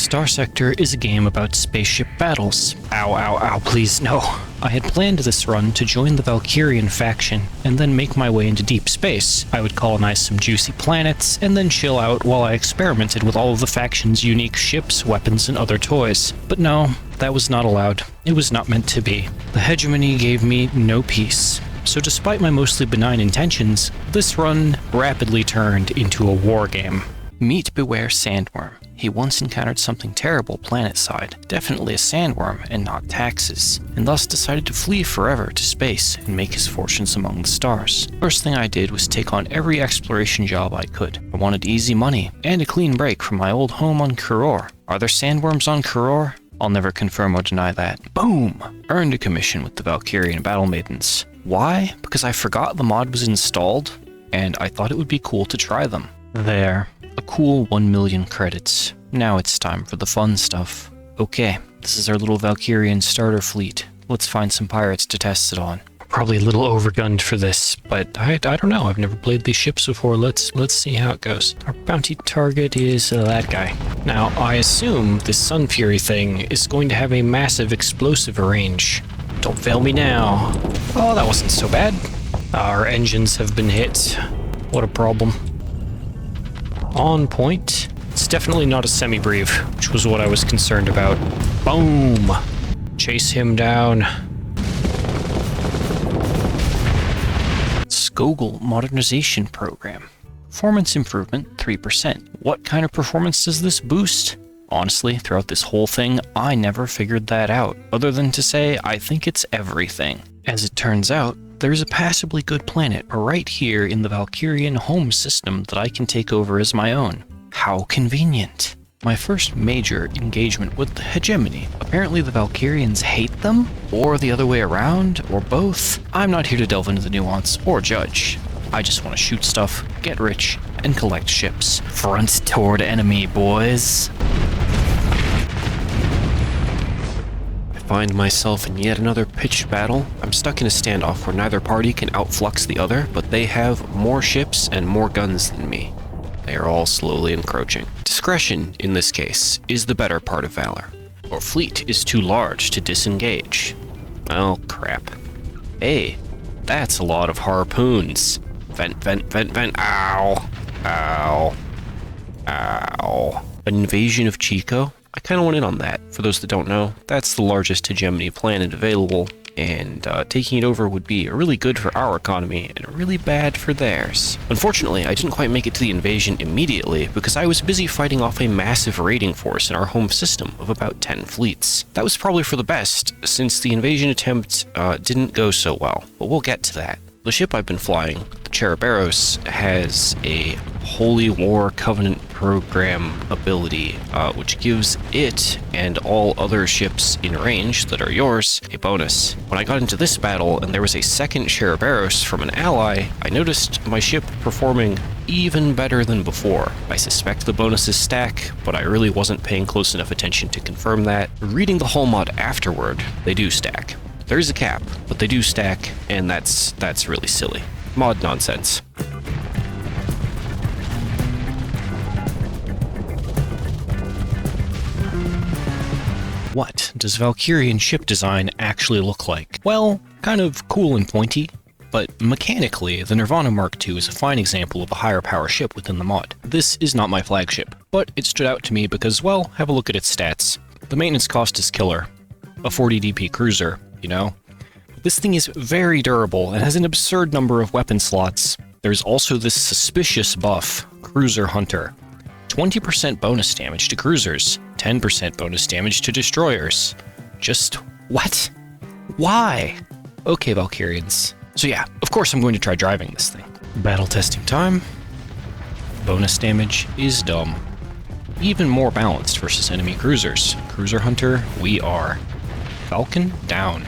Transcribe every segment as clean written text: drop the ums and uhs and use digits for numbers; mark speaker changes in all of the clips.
Speaker 1: Starsector is a game about spaceship battles. Ow, ow, ow, please, no. I had planned this run to join the Valkyrian faction, and then make my way into deep space. I would colonize some juicy planets, and then chill out while I experimented with all of the faction's unique ships, weapons, and other toys. But no, that was not allowed. It was not meant to be. The hegemony gave me no peace. So despite my mostly benign intentions, this run rapidly turned into a war game. Meet Beware Sandworm. He once encountered something terrible planet-side, definitely a sandworm and not taxes, and thus decided to flee forever to space and make his fortunes among the stars. First thing I did was take on every exploration job I could. I wanted easy money, and a clean break from my old home on Kuror. Are there sandworms on Kuror? I'll never confirm or deny that. Boom! Earned a commission with the Valkyrian Battle Maidens. Why? Because I forgot the mod was installed, and I thought it would be cool to try them. There. A cool 1 million credits. Now it's time for the fun stuff. Okay, this is our little Valkyrian starter fleet. Let's find some pirates to test it on. Probably a little overgunned for this, but I don't know. I've never played these ships before. Let's see how it goes. Our bounty target is that guy. Now, I assume this Sun Fury thing is going to have a massive explosive range. Don't fail me now. Oh, that wasn't so bad. Our engines have been hit. What a problem. On point. It's definitely not a semi-brief, which was what I was concerned about. Boom! Chase him down. Skogul Modernization Program. Performance improvement 3%. What kind of performance does this boost? Honestly, throughout this whole thing, I never figured that out, other than to say I think it's everything. As it turns out, there's a passably good planet right here in the Valkyrian home system that I can take over as my own. How convenient. My first major engagement with the hegemony. Apparently the Valkyrians hate them, or the other way around, or both. I'm not here to delve into the nuance or judge. I just want to shoot stuff, get rich, and collect ships. Front toward enemy, boys. Find myself in yet another pitched battle. I'm stuck in a standoff where neither party can outflux the other, but they have more ships and more guns than me. They are all slowly encroaching. Discretion, in this case, is the better part of valor. Our fleet is too large to disengage. Oh, crap. Hey, that's a lot of harpoons. Vent, vent, vent, vent. Ow. Ow. Ow. An invasion of Chico? I kind of want in on that. For those that don't know, that's the largest hegemony planet available, and taking it over would be really good for our economy and really bad for theirs. Unfortunately, I didn't quite make it to the invasion immediately because I was busy fighting off a massive raiding force in our home system of about 10 fleets. That was probably for the best, since the invasion attempt didn't go so well, but we'll get to that. The ship I've been flying, the Cerberus, has a Holy War Covenant program ability, which gives it and all other ships in range that are yours a bonus. When I got into this battle and there was a second Cerberus from an ally, I noticed my ship performing even better than before. I suspect the bonuses stack, but I really wasn't paying close enough attention to confirm that. Reading the whole mod afterward, they do stack. There's a cap, but they do stack, and that's really silly. Mod nonsense. What does Valkyrian ship design actually look like? Well, kind of cool and pointy, but mechanically, the Nirvana Mark II is a fine example of a higher power ship within the mod. This is not my flagship, but it stood out to me because, well, have a look at its stats. The maintenance cost is killer. A 40 DP cruiser, you know? This thing is very durable and has an absurd number of weapon slots. There's also this suspicious buff, Cruiser Hunter. 20% bonus damage to cruisers, 10% bonus damage to destroyers. Just what? Why? Okay, Valkyrians. So yeah, of course I'm going to try driving this thing. Battle testing time. Bonus damage is dumb. Even more balanced versus enemy cruisers. Cruiser Hunter, we are. Falcon, down.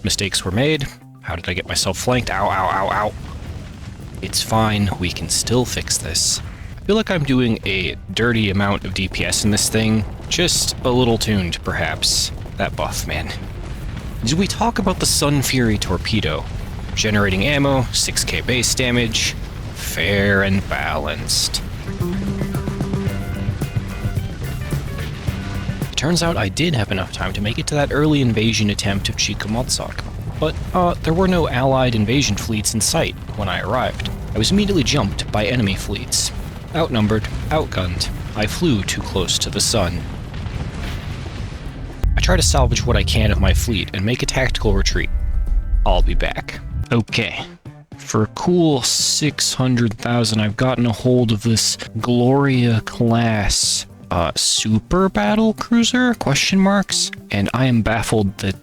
Speaker 1: Mistakes were made. How did I get myself flanked? Ow, ow, ow, ow. It's fine, we can still fix this. I feel like I'm doing a dirty amount of DPS in this thing. Just a little tuned, perhaps. That buff, man. Did we talk about the Sun Fury torpedo? Generating ammo, 6k base damage. Fair and balanced. Turns out I did have enough time to make it to that early invasion attempt of Chickamauga. But, there were no allied invasion fleets in sight when I arrived. I was immediately jumped by enemy fleets. Outnumbered, outgunned, I flew too close to the sun. I try to salvage what I can of my fleet and make a tactical retreat. I'll be back. Okay. For a cool 600,000, I've gotten a hold of this Gloria class super battle cruiser, question marks, and I am baffled that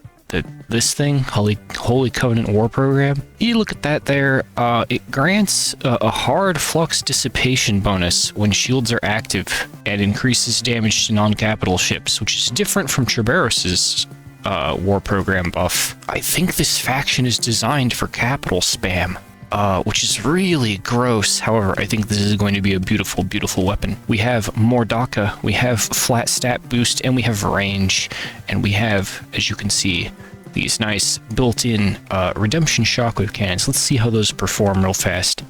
Speaker 1: this thing, Holy Covenant War Program, you look at that there, it grants a hard flux dissipation bonus when shields are active and increases damage to non-capital ships, which is different from Traberos's war program buff. I think this faction is designed for capital spam, which is really gross. However, I think this is going to be a beautiful, beautiful weapon. We have Mordaka, we have flat stat boost, and we have range, and we have, as you can see, these nice built-in redemption shockwave cannons. Let's see how those perform real fast.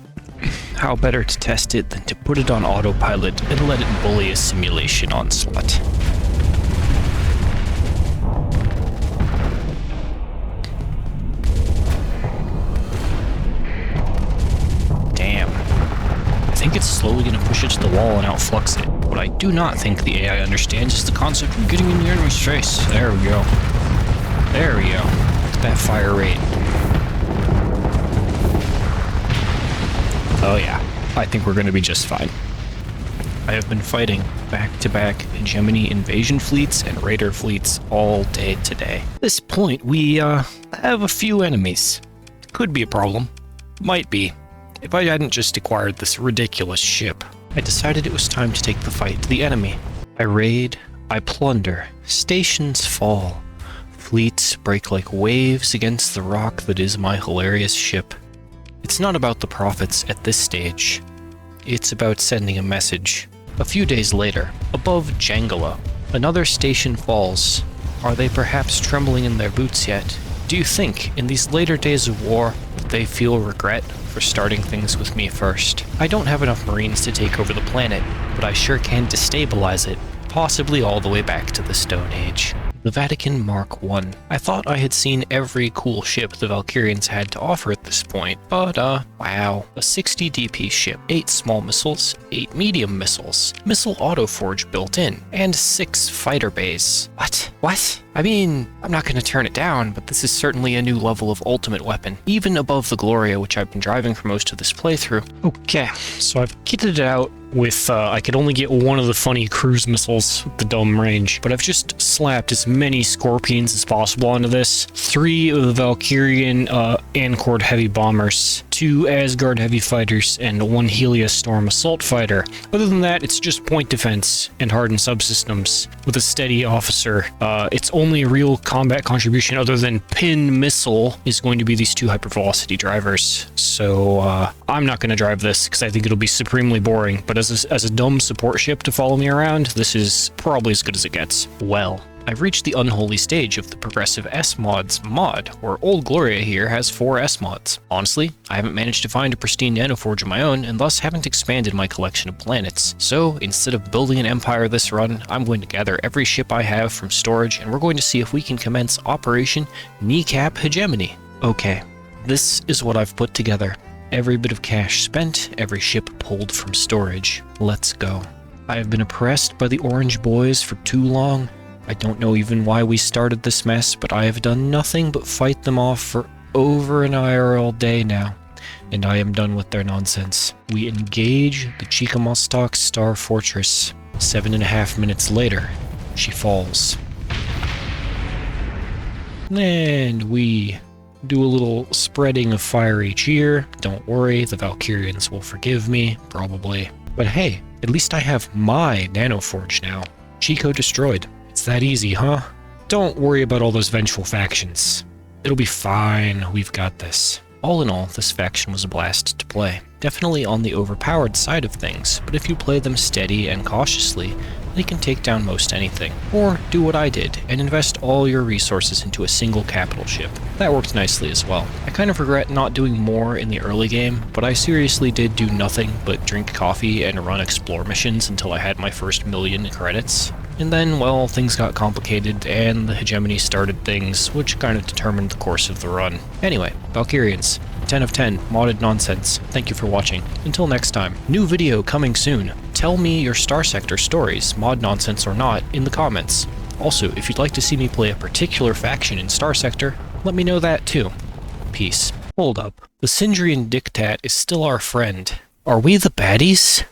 Speaker 1: How better to test it than to put it on autopilot and let it bully a simulation onslaught. Damn. I think it's slowly going to push it to the wall and outflux it. What I do not think the AI understands is the concept of getting in the enemy's face. There we go. There we go. Look at that fire rate. Oh yeah, I think we're going to be just fine. I have been fighting back-to-back hegemony invasion fleets and raider fleets all day today. At this point, we have a few enemies. Could be a problem. Might be. If I hadn't just acquired this ridiculous ship. I decided it was time to take the fight to the enemy. I raid, I plunder, stations fall. Fleets break like waves against the rock that is my hilarious ship. It's not about the profits at this stage. It's about sending a message. A few days later, above Jangala, another station falls. Are they perhaps trembling in their boots yet? Do you think, in these later days of war, that they feel regret for starting things with me first? I don't have enough Marines to take over the planet, but I sure can destabilize it, possibly all the way back to the Stone Age. The Vatican Mark I. I thought I had seen every cool ship the Valkyrians had to offer at this point, but wow. A 60 DP ship, 8 small missiles, 8 medium missiles, missile autoforge built in, and 6 fighter bays. What? I mean, I'm not going to turn it down, but this is certainly a new level of ultimate weapon, even above the Gloria, which I've been driving for most of this playthrough. Okay, so I've kitted it out with, I could only get one of the funny cruise missiles with the dumb range, but I've just slapped as many Scorpions as possible onto this. 3 of the Valkyrian Ancord heavy bombers, 2 Asgard heavy fighters, and 1 Heliostorm assault fighter. Other than that, it's just point defense and hardened subsystems with a steady officer. Its only real combat contribution other than pin missile is going to be these 2 hypervelocity drivers. So I'm not going to drive this because I think it'll be supremely boring, but as a dumb support ship to follow me around, this is probably as good as it gets. Well, I've reached the unholy stage of the progressive S-mods mod, where Old Gloria here has 4 S-mods. Honestly, I haven't managed to find a pristine nanoforge of my own, and thus haven't expanded my collection of planets. So, instead of building an empire this run, I'm going to gather every ship I have from storage, and we're going to see if we can commence Operation Kneecap Hegemony. Okay, this is what I've put together. Every bit of cash spent, every ship pulled from storage. Let's go. I have been oppressed by the Orange Boys for too long. I don't know even why we started this mess, but I have done nothing but fight them off for over an IRL day now, and I am done with their nonsense. We engage the Chickamauga Star Fortress. 7.5 minutes later, she falls. And we do a little spreading of fiery cheer. Don't worry, the Valkyrians will forgive me, probably. But hey, at least I have my nanoforge now. Chico destroyed. It's that easy, huh? Don't worry about all those vengeful factions. It'll be fine, we've got this. All in all, this faction was a blast to play. Definitely on the overpowered side of things, but if you play them steady and cautiously, they can take down most anything. Or do what I did, and invest all your resources into a single capital ship. That worked nicely as well. I kind of regret not doing more in the early game, but I seriously did do nothing but drink coffee and run explore missions until I had my first 1,000,000 credits. And then, well, things got complicated, and the hegemony started things, which kind of determined the course of the run. Anyway, Valkyrians. 10 of 10, modded nonsense. Thank you for watching. Until next time, new video coming soon. Tell me your Starsector stories, mod nonsense or not, in the comments. Also, if you'd like to see me play a particular faction in Starsector, let me know that too. Peace. Hold up. The Sindrian Diktat is still our friend. Are we the baddies?